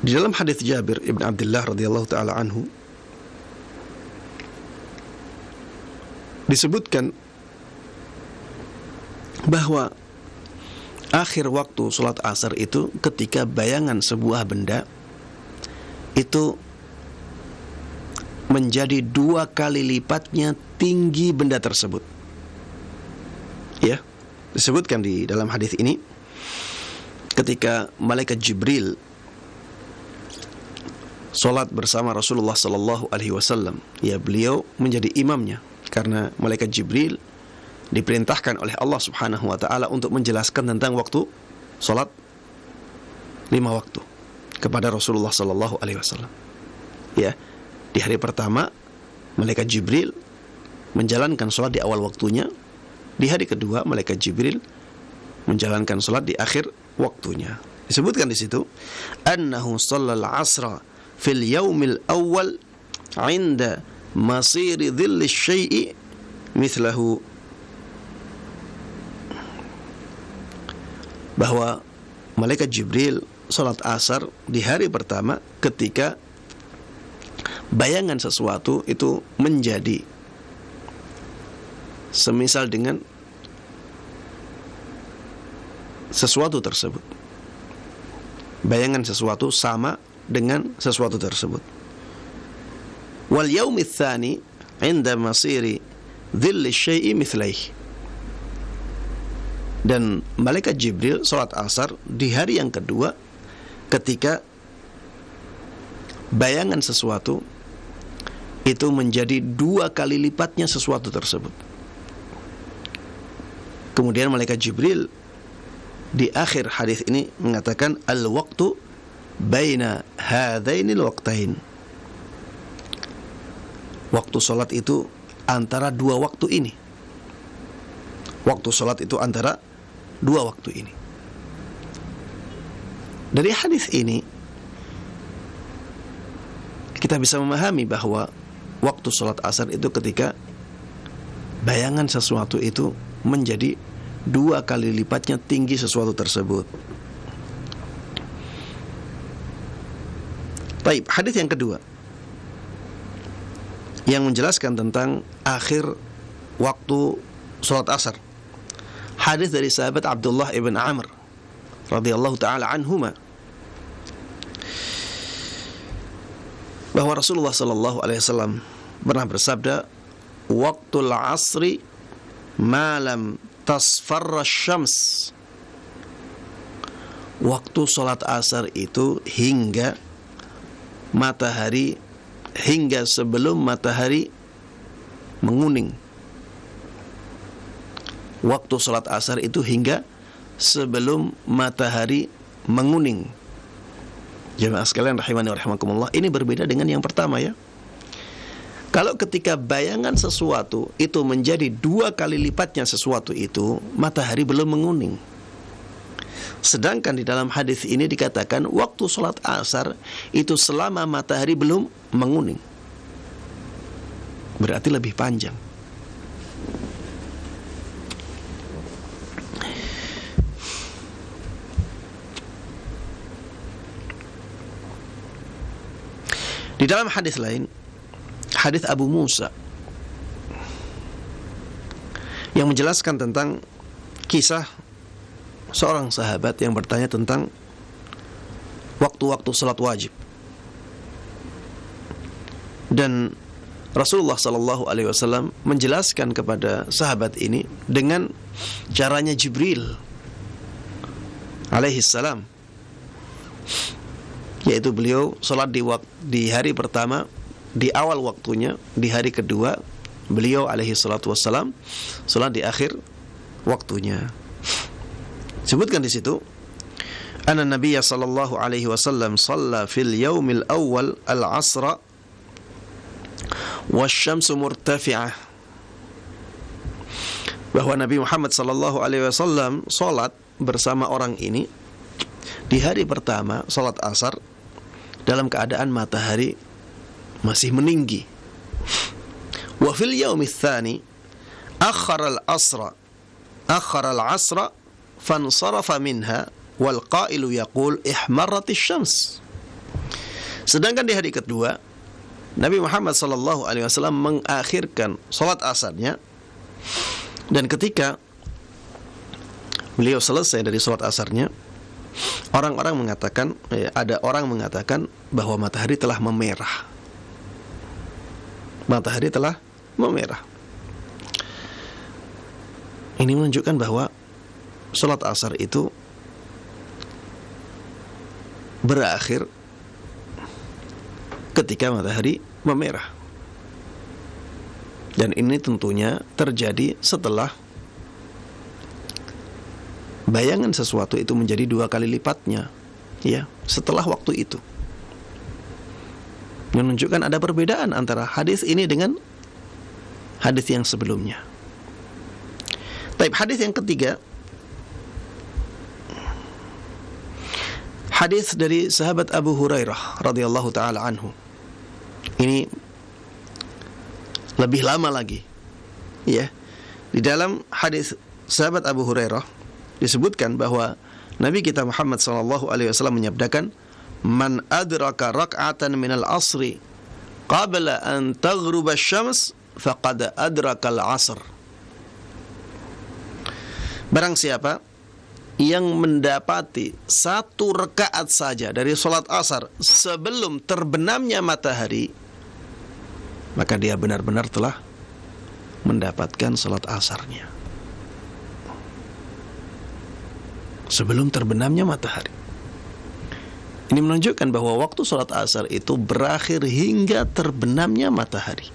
Di dalam hadis Jabir ibn Abdullah radhiyallahu taala anhu disebutkan bahwa akhir waktu sholat asar itu ketika bayangan sebuah benda itu menjadi 2 kali lipatnya tinggi benda tersebut. Ya, disebutkan di dalam hadis ini ketika malaikat Jibril sholat bersama Rasulullah sallallahu alaihi wasallam, ya, beliau menjadi imamnya karena malaikat Jibril diperintahkan oleh Allah Subhanahu wa taala untuk menjelaskan tentang waktu sholat 5 waktu kepada Rasulullah sallallahu alaihi wasallam. Ya, di hari pertama malaikat Jibril menjalankan sholat di awal waktunya. Di hari kedua malaikat Jibril menjalankan sholat di akhir waktunya. Disebutkan di situ, annahu shallal asra fil yaumil awal 'inda masiri dhilli syai'i mithlahu, bahwa malaikat Jibril salat asar di hari pertama ketika bayangan sesuatu itu menjadi semisal dengan sesuatu tersebut. Bayangan sesuatu sama dengan sesuatu tersebut. Wal yaumil tsani 'inda masiri dhilli syai'i mithlaihi. Dan malaikat Jibril salat asar di hari yang kedua ketika bayangan sesuatu itu menjadi 2 kali lipatnya sesuatu tersebut. Kemudian malaikat Jibril di akhir hadis ini mengatakan al-waqtu baina hadainil waqtain. Waktu salat itu antara 2 waktu ini. Waktu salat itu antara 2 waktu ini. Dari hadis ini kita bisa memahami bahwa waktu salat asar itu ketika bayangan sesuatu itu menjadi 2 kali lipatnya tinggi sesuatu tersebut. Baik, hadis yang kedua yang menjelaskan tentang akhir waktu salat asar. Hadis dari sahabat Abdullah ibn Amr radhiyallahu taala anhuma, bahwa Rasulullah sallallahu alaihi wasallam pernah bersabda, "Waqtul 'asri ma lam tasfarra syams." Waktu salat asar itu hingga sebelum matahari menguning. Waktu salat asar itu hingga sebelum matahari menguning. Jemaah sekalian rahimani wa rahimakumullah, ini berbeda dengan yang pertama, ya. Kalau ketika bayangan sesuatu itu menjadi 2 kali lipatnya sesuatu itu, matahari belum menguning. Sedangkan di dalam hadis ini dikatakan waktu salat asar itu selama matahari belum menguning. Berarti lebih panjang. Di dalam hadis lain, hadis Abu Musa yang menjelaskan tentang kisah seorang sahabat yang bertanya tentang waktu-waktu salat wajib. Dan Rasulullah sallallahu alaihi wasallam menjelaskan kepada sahabat ini dengan caranya Jibril alaihi salam, yaitu beliau salat di hari pertama di awal waktunya, di hari kedua beliau alaihi salatu wassalam salat di akhir waktunya. Sebutkan di situ, anna Nabiyya sallallahu alaihi wasallam shalla fil yaumil awwal al-'asra wasyamsu murtafi'ah bahwa Nabi Muhammad sallallahu alaihi wasallam salat bersama orang ini di hari pertama salat asar dalam keadaan matahari masih meninggi. Wa fil yaumi tsani akhara al-asra fansarafa minha wal qailu yaqul ihmarratis syams. Sedangkan di hari kedua Nabi Muhammad sallallahu alaihi wasallam mengakhirkan salat asarnya, dan ketika beliau selesai dari salat asarnya, orang-orang mengatakan, ada orang mengatakan bahwa matahari telah memerah. Matahari telah memerah. Ini menunjukkan bahwa salat asar itu berakhir ketika matahari memerah. Dan ini tentunya terjadi setelah bayangan sesuatu itu menjadi 2 kali lipatnya, ya, setelah waktu itu. Menunjukkan ada perbedaan antara hadis ini dengan hadis yang sebelumnya. Baik, hadis yang ketiga, hadis dari sahabat Abu Hurairah radhiyallahu taala anhu. Ini lebih lama lagi, ya. Di dalam hadis sahabat Abu Hurairah disebutkan bahwa Nabi kita Muhammad sallallahu alaihi wasallam menyabdakan, "Man adraka rak'atan minal asri qabla an taghruba asy-syams faqad adraka al-'asr." Barang siapa yang mendapati 1 rakaat saja dari salat asar sebelum terbenamnya matahari, maka dia benar-benar telah mendapatkan salat asarnya sebelum terbenamnya matahari. Ini menunjukkan bahwa waktu salat asar itu berakhir hingga terbenamnya matahari.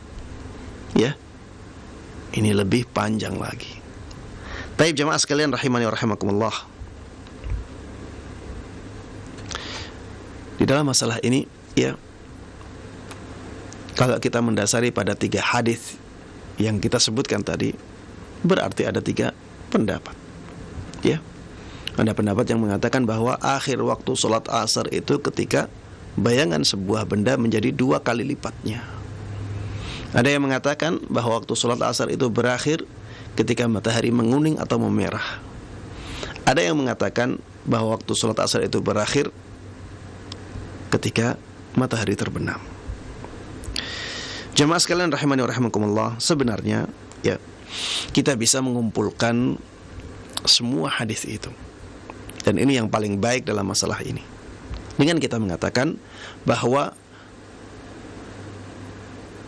Ya, ini lebih panjang lagi. Baik jemaah sekalian rahimani wa rahimakumullah. Di dalam masalah ini, ya, kalau kita mendasari pada 3 hadis yang kita sebutkan tadi, berarti ada 3 pendapat. Ya. Ada pendapat yang mengatakan bahwa akhir waktu salat asar itu ketika bayangan sebuah benda menjadi 2 kali lipatnya. Ada yang mengatakan bahwa waktu salat asar itu berakhir ketika matahari menguning atau memerah. Ada yang mengatakan bahwa waktu salat asar itu berakhir ketika matahari terbenam. Jemaah sekalian rahimani wa rahimakumullah, sebenarnya ya kita bisa mengumpulkan semua hadis itu. Dan ini yang paling baik dalam masalah ini, dengan kita mengatakan bahwa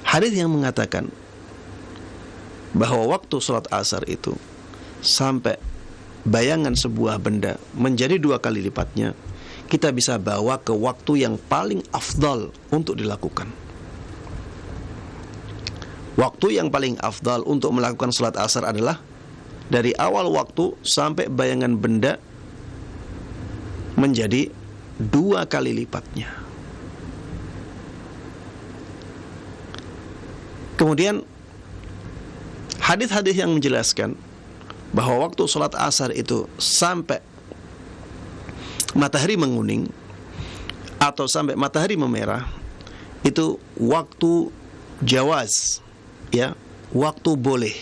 hadis yang mengatakan bahwa waktu salat asar itu sampai bayangan sebuah benda menjadi 2 kali lipatnya, kita bisa bawa ke waktu yang paling afdal untuk dilakukan. Waktu yang paling afdal untuk melakukan salat asar adalah dari awal waktu sampai bayangan benda menjadi 2 kali lipatnya. Kemudian hadis-hadis yang menjelaskan bahwa waktu salat asar itu sampai matahari menguning atau sampai matahari memerah, itu waktu jawaz, ya, waktu boleh.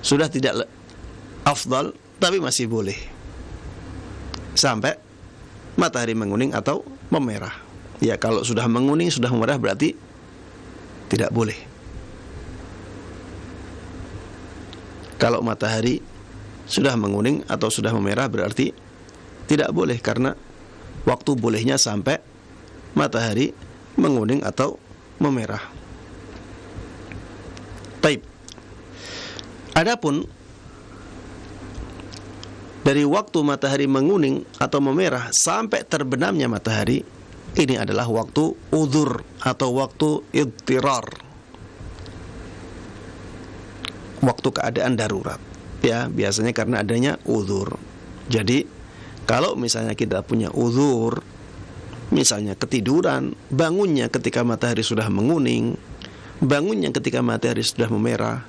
Sudah tidak afdal, tapi masih boleh sampai matahari menguning atau memerah. Ya, kalau sudah menguning, sudah memerah berarti tidak boleh. Kalau matahari sudah menguning atau sudah memerah berarti tidak boleh, karena waktu bolehnya sampai matahari menguning atau memerah. Baik. Adapun dari waktu matahari menguning atau memerah sampai terbenamnya matahari, ini adalah waktu udzur atau waktu idtirar, waktu keadaan darurat. Ya, biasanya karena adanya udzur. Jadi, kalau misalnya kita punya udzur, misalnya ketiduran, bangunnya ketika matahari sudah menguning, bangunnya ketika matahari sudah memerah,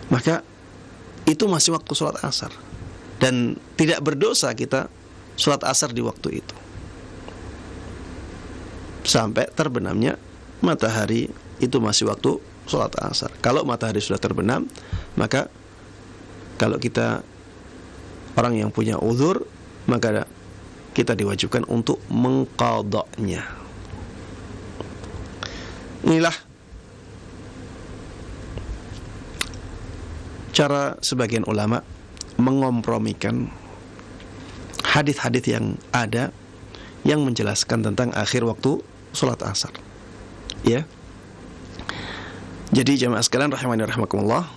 maka itu masih waktu sholat asar, dan tidak berdosa kita sholat asar di waktu itu sampai terbenamnya matahari. Itu masih waktu sholat asar. Kalau matahari sudah terbenam, maka kalau kita orang yang punya uzur, maka kita diwajibkan untuk mengqadanya. Inilah cara sebagian ulama mengompromikan hadis-hadis yang ada yang menjelaskan tentang akhir waktu sholat asar. Ya. Jadi jamaah sekalian rahimani rahimakumullah,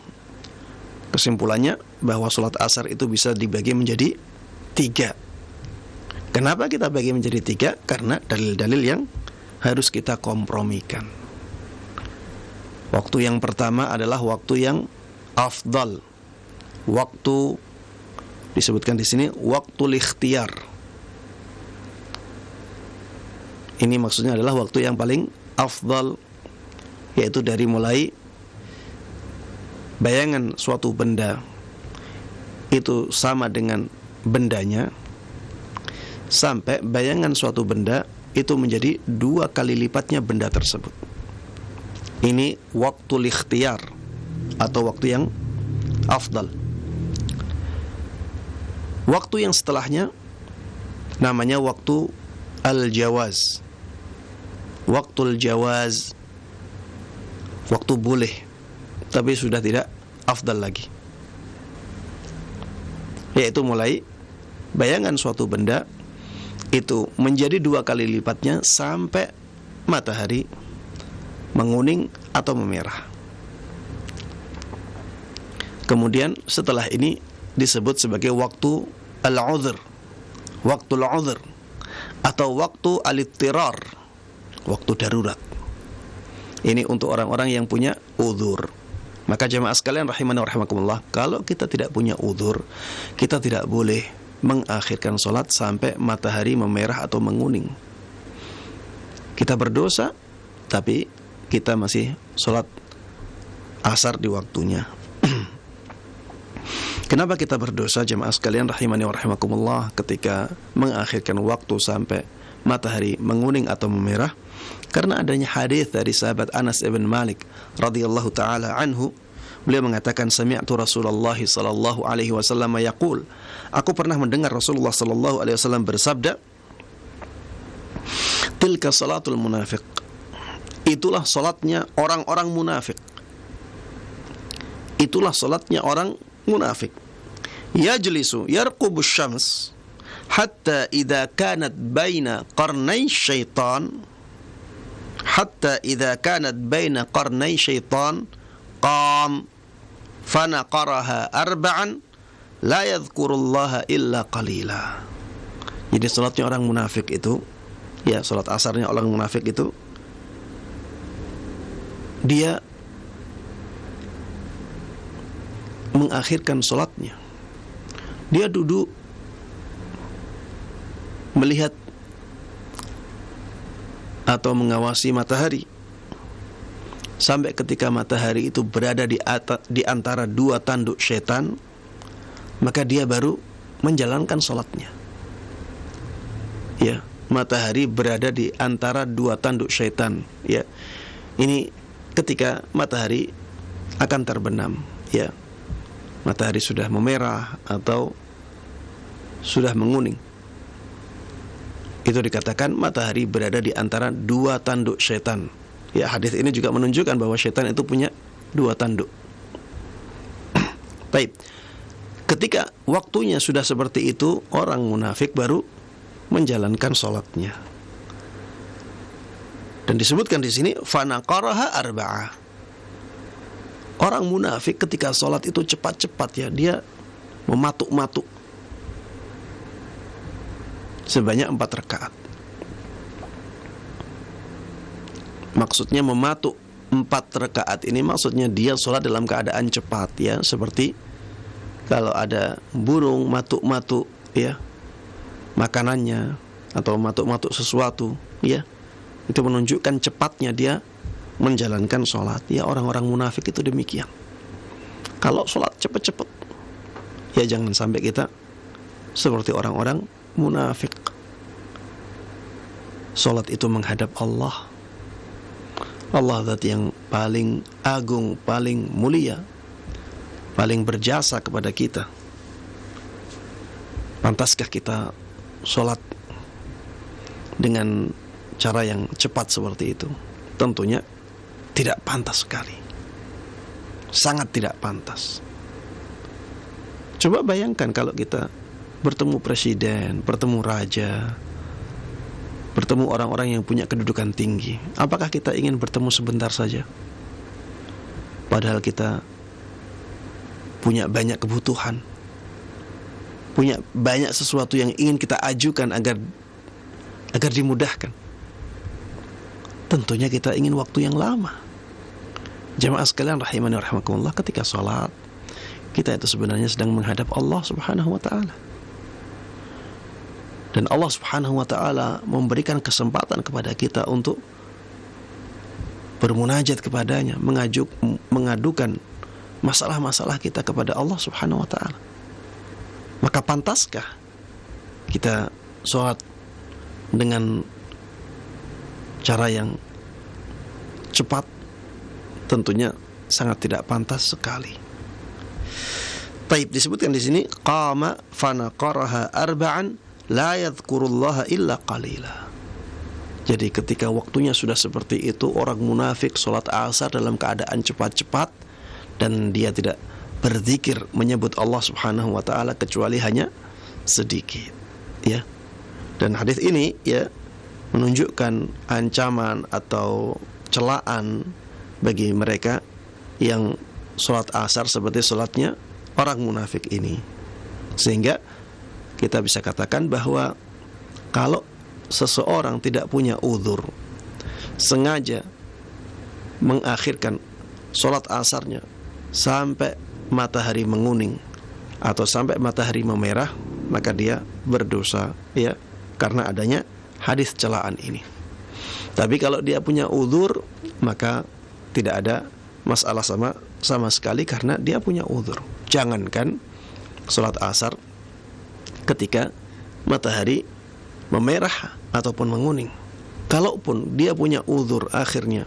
kesimpulannya bahwa sholat asar itu bisa dibagi menjadi 3. Kenapa kita bagi menjadi 3? Karena dalil-dalil yang harus kita kompromikan. Waktu yang pertama adalah waktu yang afdal. Waktu disebutkan di sini waktu ikhtiyar. Ini maksudnya adalah waktu yang paling afdal, yaitu dari mulai bayangan suatu benda itu sama dengan bendanya sampai bayangan suatu benda itu menjadi 2 kali lipatnya benda tersebut. Ini waktu ikhtiyar atau waktu yang afdal. Waktu yang setelahnya namanya waktu al-jawaz. Waktu al-jawaz, waktu boleh, tapi sudah tidak afdal lagi, yaitu mulai bayangan suatu benda itu menjadi 2 kali lipatnya sampai matahari menguning atau memerah. Kemudian setelah ini disebut sebagai waktu al-udhr, waktu al-udhr atau waktu al-ittirar, waktu darurat. Ini untuk orang-orang yang punya uzur. Maka jemaah sekalian rahimani wa rahimakumullah, kalau kita tidak punya uzur, kita tidak boleh mengakhirkan sholat sampai matahari memerah atau menguning. Kita berdosa, tapi kita masih sholat asar di waktunya. Kenapa kita berdosa jemaah sekalian rahimani wa rahimakumullah ketika mengakhirkan waktu sampai matahari menguning atau memerah? Karena adanya hadis dari sahabat Anas ibn Malik radhiyallahu taala anhu. Beliau mengatakan, sami'tu Rasulullah sallallahu alaihi wasallam yaqul, aku pernah mendengar Rasulullah sallallahu alaihi wasallam bersabda, tilka salatul munafiq, itulah salatnya orang-orang munafik. Itulah salatnya orang munafik. Yajlisu yarqubu syams hatta idza kanat baina qarnay syaitan, hatta idza kanat baina qarnay syaitan qam fanaqaraha arba'an la yadhkurullaha illa qalila. Jadi salatnya orang munafik itu, ya, salat asarnya orang munafik itu, dia mengakhirkan salatnya, dia duduk melihat atau mengawasi matahari sampai ketika matahari itu berada di antara 2 tanduk syaitan, maka dia baru menjalankan sholatnya. Ya, matahari berada di antara 2 tanduk syaitan. Ya, ini ketika matahari akan terbenam. Ya, matahari sudah memerah atau sudah menguning. Itu dikatakan matahari berada di antara 2 tanduk syaitan. Ya, hadis ini juga menunjukkan bahwa syaitan itu punya 2 tanduk. Baik. Ketika waktunya sudah seperti itu, orang munafik baru menjalankan sholatnya. Dan disebutkan di sini fanaqaraha arba'ah. Orang munafik ketika sholat itu cepat-cepat, ya, dia mematuk-matuk sebanyak 4 rakaat. Maksudnya mematuk 4 rakaat ini maksudnya dia sholat dalam keadaan cepat, ya, seperti kalau ada burung matuk-matuk, ya, makanannya atau matuk-matuk sesuatu, ya, itu menunjukkan cepatnya dia menjalankan sholat. Ya, orang-orang munafik itu demikian. Kalau sholat cepat-cepat, Ya jangan sampai kita seperti orang-orang munafik. Salat itu menghadap Allah. Allah zat yang paling agung, paling mulia, paling berjasa kepada kita. Pantaskah kita salat dengan cara yang cepat seperti itu? Tentunya tidak pantas sekali. Sangat tidak pantas. Coba bayangkan kalau kita bertemu presiden, bertemu raja, bertemu orang-orang yang punya kedudukan tinggi. Apakah kita ingin bertemu sebentar saja? Padahal kita punya banyak kebutuhan, punya banyak sesuatu yang ingin kita ajukan agar dimudahkan. Tentunya kita ingin waktu yang lama. Jamaah sekalian rahimani wa rahimakumullah, ketika sholat, kita itu sebenarnya sedang menghadap Allah Subhanahu wa ta'ala. Dan Allah Subhanahu wa ta'ala memberikan kesempatan kepada kita untuk bermunajat kepadanya, mengadukan masalah-masalah kita kepada Allah Subhanahu wa ta'ala. Maka pantaskah kita sholat dengan cara yang cepat? Tentunya sangat tidak pantas sekali. Taib, disebutkan di sini qama fanaqaraha arba'an la yadhkurullaha illa qalila. Jadi ketika waktunya sudah seperti itu, orang munafik sholat asar dalam keadaan cepat-cepat dan dia tidak berzikir menyebut Allah Subhanahu wa ta'ala kecuali hanya sedikit, ya. Dan hadis ini ya menunjukkan ancaman atau celaan bagi mereka yang sholat asar seperti sholatnya orang munafik ini. Sehingga kita bisa katakan bahwa kalau seseorang tidak punya uzur, sengaja mengakhirkan sholat asarnya sampai matahari menguning atau sampai matahari memerah, maka dia berdosa, ya, karena adanya hadis celaan ini. Tapi kalau dia punya uzur, maka tidak ada masalah sama sekali karena dia punya uzur. Jangankan sholat asar ketika matahari memerah ataupun menguning, kalaupun dia punya uzur, akhirnya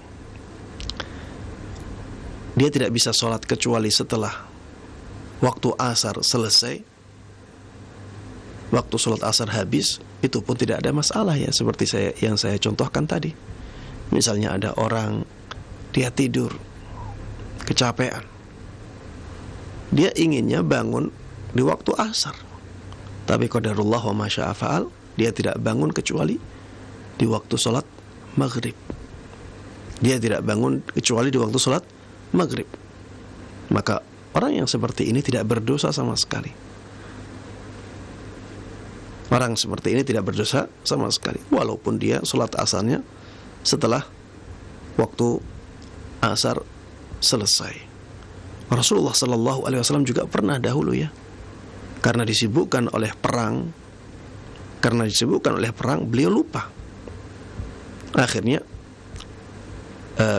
dia tidak bisa sholat kecuali setelah waktu asar selesai, waktu sholat asar habis, itu pun tidak ada masalah, ya, seperti yang saya contohkan tadi. Misalnya ada orang, dia tidur kecapean, dia inginnya bangun di waktu asar, tapi qadarullah wa masya'a fa'al, dia tidak bangun kecuali di waktu sholat maghrib. Dia tidak bangun kecuali di waktu sholat maghrib. Maka orang yang seperti ini tidak berdosa sama sekali. Orang seperti ini tidak berdosa sama sekali, walaupun dia sholat asarnya setelah waktu asar selesai. Rasulullah Sallallahu Alaihi Wasallam juga pernah dahulu, ya, karena disibukkan oleh perang, beliau lupa. Akhirnya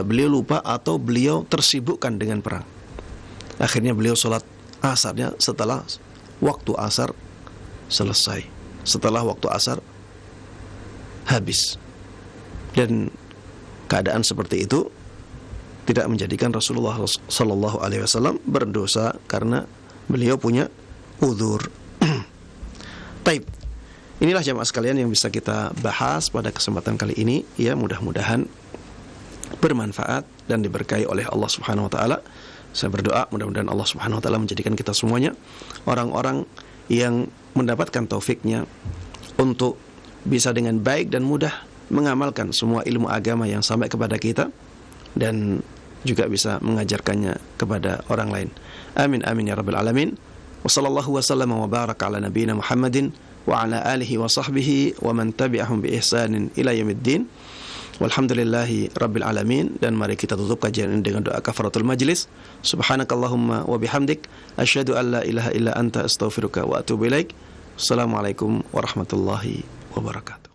beliau lupa atau beliau tersibukkan dengan perang. Akhirnya beliau sholat asarnya setelah waktu asar selesai, setelah waktu asar habis. Dan keadaan seperti itu tidak menjadikan Rasulullah Sallallahu Alaihi Wasallam berdosa karena beliau punya uzur. Taib. Inilah jamaah sekalian yang bisa kita bahas pada kesempatan kali ini, ya, mudah-mudahan bermanfaat dan diberkahi oleh Allah Subhanahu wa taala. Saya berdoa mudah-mudahan Allah Subhanahu wa taala menjadikan kita semuanya orang-orang yang mendapatkan taufiknya untuk bisa dengan baik dan mudah mengamalkan semua ilmu agama yang sampai kepada kita dan juga bisa mengajarkannya kepada orang lain. Amin amin ya rabbal alamin. Wa sallallahu wa sallama wa baraka ala nabiyyina Muhammadin wa ala alihi wa sahbihi wa man tabi'ahum bi ihsanin ila yaumiddin. Walhamdulillahi rabbil alamin. Dan mari kita tutup kajian ini dengan doa kafaratul majlis. Subhanakallahumma wa bihamdik asyhadu an la ilaha illa anta astaghfiruka wa atubu ilaik. Assalamualaikum warahmatullahi wabarakatuh.